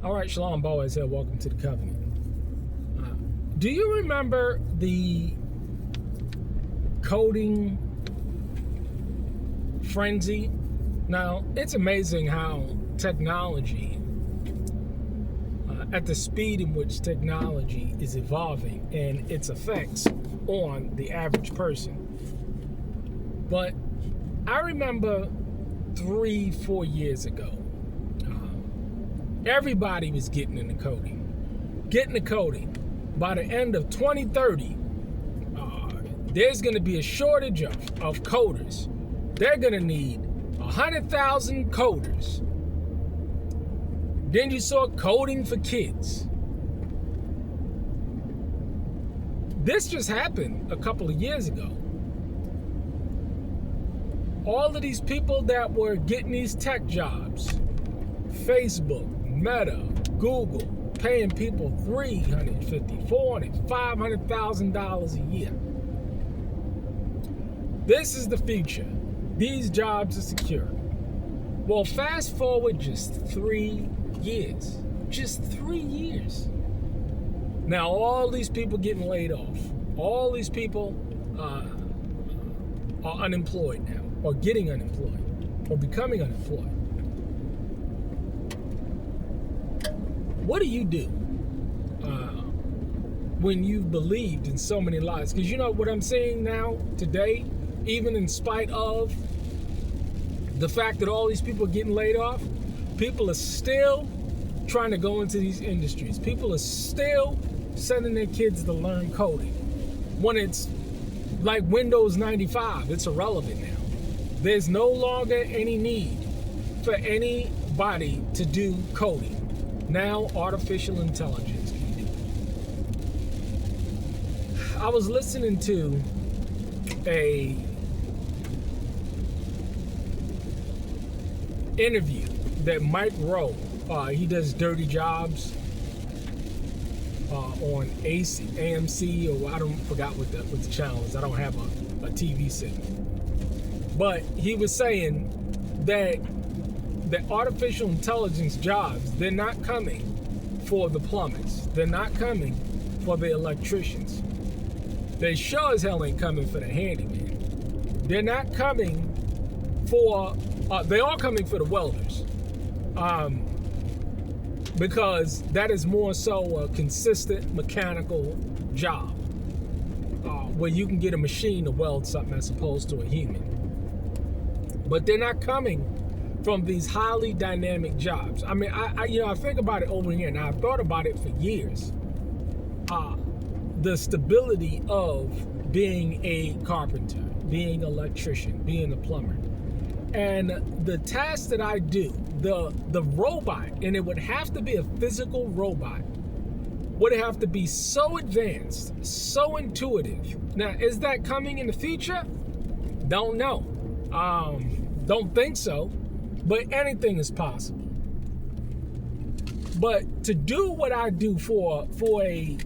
All right, Shalom Boaz here. Welcome to the Covenant. Do you remember the coding frenzy? Now, it's amazing how technology, at the speed in which technology is evolving and its effects on the average person. But I remember 3-4 years ago, everybody was getting into coding. By the end of 2030, there's going to be a shortage of coders. They're going to need 100,000 coders. Then you saw coding for kids. This just happened a couple of years ago. All of these people that were getting these tech jobs, Facebook, Meta, Google, paying people $350,000, $400,000, $500,000 a year. This is the future. These jobs are secure. Well, fast forward just 3 years. Just 3 years. Now, all these people getting laid off. All these people are unemployed now, or getting unemployed, or becoming unemployed. What do you do when you've believed in so many lies? Because you know what I'm saying now, today, even in spite of the fact that all these people are getting laid off, people are still trying to go into these industries. People are still sending their kids to learn coding. When it's like Windows 95, it's irrelevant now. There's no longer any need for anybody to do coding. Now artificial intelligence can do it. I was listening to a interview that Mike Rowe, he does Dirty Jobs on AMC, or I forgot what the channel is. I don't have a TV signal. But he was saying that the artificial intelligence jobs, they're not coming for the plumbers. They're not coming for the electricians. They sure as hell ain't coming for the handyman. They're not coming for, they are coming for the welders. Because that is more so a consistent mechanical job where you can get a machine to weld something as opposed to a human. But they're not coming from these highly dynamic jobs. I mean, I think about it over here, and I've thought about it for years. The stability of being a carpenter, being an electrician, being a plumber. And the tasks that I do, the robot, and it would have to be a physical robot, would have to be so advanced, so intuitive. Now, is that coming in the future? Don't know. Don't think so. But anything is possible. But to do what I do for a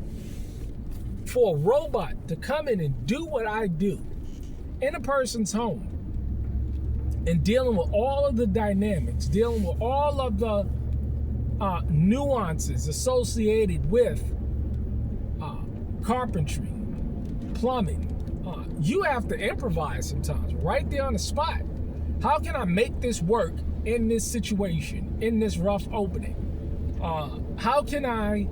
robot to come in and do what I do in a person's home, and dealing with all of the dynamics, dealing with all of the nuances associated with carpentry, plumbing, you have to improvise sometimes right there on the spot. How can I make this work in this situation, in this rough opening? How can I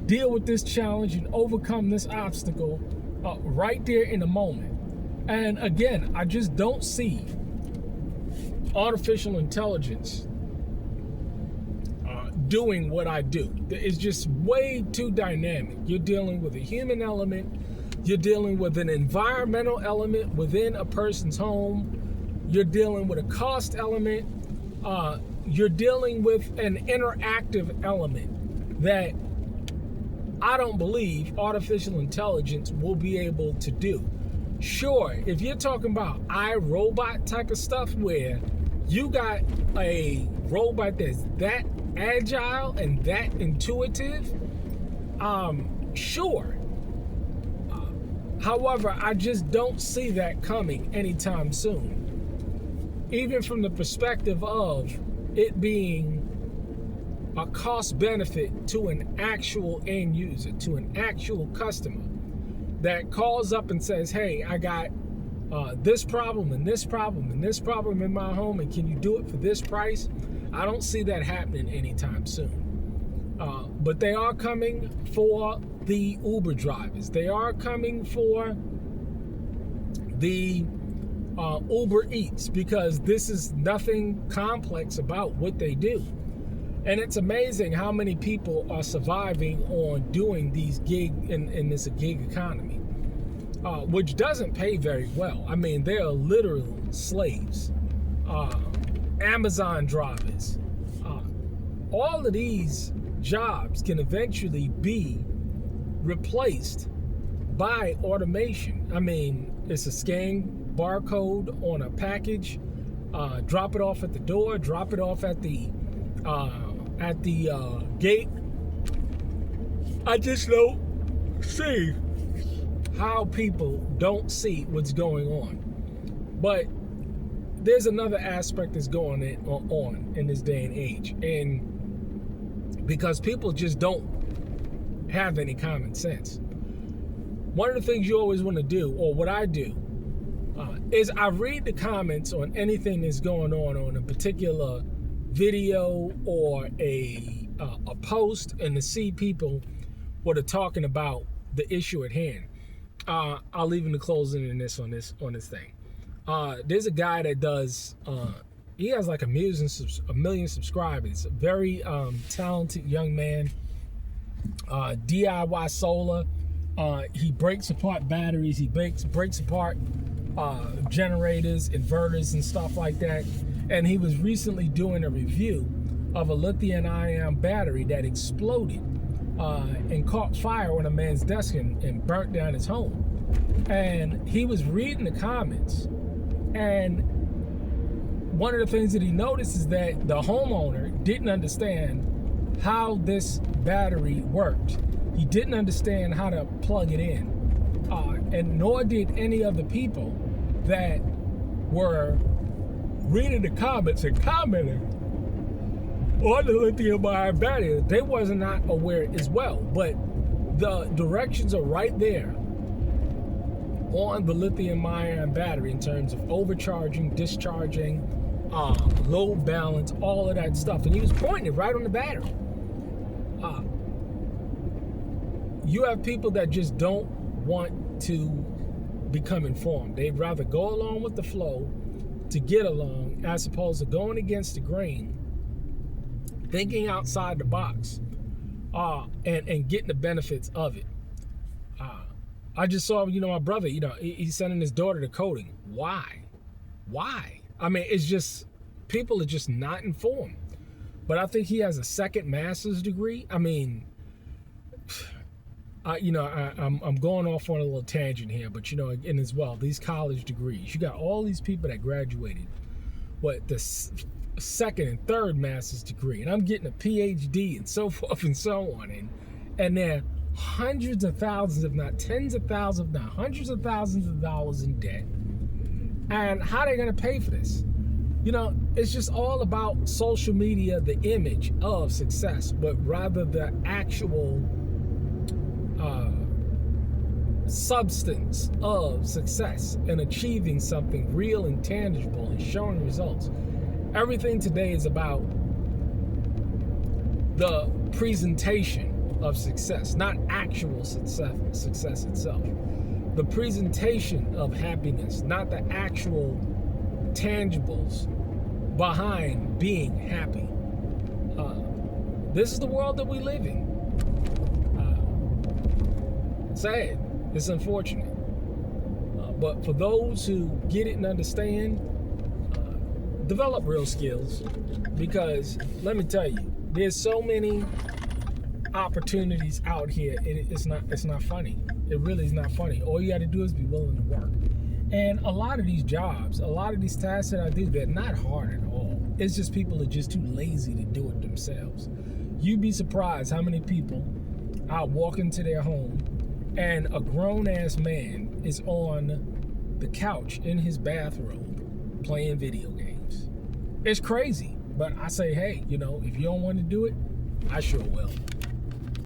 deal with this challenge and overcome this obstacle right there in the moment? And again, I just don't see artificial intelligence doing what I do. It's just way too dynamic. You're dealing with a human element. You're dealing with an environmental element within a person's home. You're dealing with a cost element. You're dealing with an interactive element that I don't believe artificial intelligence will be able to do. Sure, if you're talking about iRobot type of stuff where you got a robot that's that agile and that intuitive, sure. However, I just don't see that coming anytime soon. Even from the perspective of it being a cost benefit to an actual end user, to an actual customer that calls up and says, hey, I got this problem and this problem and this problem in my home, and can you do it for this price? I don't see that happening anytime soon. But they are coming for the Uber drivers. They are coming for the Uber Eats, because this is nothing complex about what they do. And it's amazing how many people are surviving on doing these in this gig economy, which doesn't pay very well. I mean, they are literal slaves. Amazon drivers. All of these jobs can eventually be replaced by automation. I mean, it's a scan barcode on a package, drop it off at the door, drop it off at the gate. I just don't see how people don't see what's going on. But there's another aspect that's going on in this day and age, and because people just don't have any common sense. One of the things you always want to do, or what I do, is I read the comments on anything that's going on a particular video or a post, and to see people what are talking about the issue at hand. I'll leave in the closing in this on this thing. There's a guy that does. He has like a million subscribers. Very talented young man. DIY solar. He breaks apart batteries. He breaks apart generators, inverters, and stuff like that. And he was recently doing a review of a lithium-ion battery that exploded and caught fire on a man's desk and burnt down his home. And he was reading the comments, and one of the things that he noticed is that the homeowner didn't understand how this battery worked. He didn't understand how to plug it in. And nor did any of the people that were reading the comments and commenting on the lithium-ion battery. They was not aware as well. But the directions are right there on the lithium-ion battery in terms of overcharging, discharging, load balance, all of that stuff. And he was pointing it right on the battery. You have people that just don't want to become informed. They'd rather go along with the flow to get along, as opposed to going against the grain, thinking outside the box, and getting the benefits of it. I just saw, my brother, he's sending his daughter to coding. Why? I mean, it's just, people are just not informed. But I think he has a second master's degree. I mean, I'm going off on a little tangent here, but and as well, these college degrees, you got all these people that graduated, the second and third master's degree, and I'm getting a PhD and so forth and so on, and they're hundreds of thousands, if not tens of thousands, if not hundreds of thousands of dollars in debt. And how are they going to pay for this? It's just all about social media, the image of success, but rather the actual substance of success and achieving something real and tangible and showing results. Everything today is about the presentation of success, not actual success itself. The presentation of happiness, not the actual tangibles behind being happy. This is the world that we live in. Sad. It's unfortunate. But for those who get it and understand, develop real skills, because let me tell you, there's so many opportunities out here, and it's not funny. It really is not funny. All you got to do is be willing to work. And a lot of these jobs, a lot of these tasks that I do, they're not hard at all. It's just people are just too lazy to do it themselves. You'd be surprised how many people I walk into their home and a grown-ass man is on the couch in his bathrobe playing video games. It's crazy. But I say, hey, if you don't want to do it, I sure will.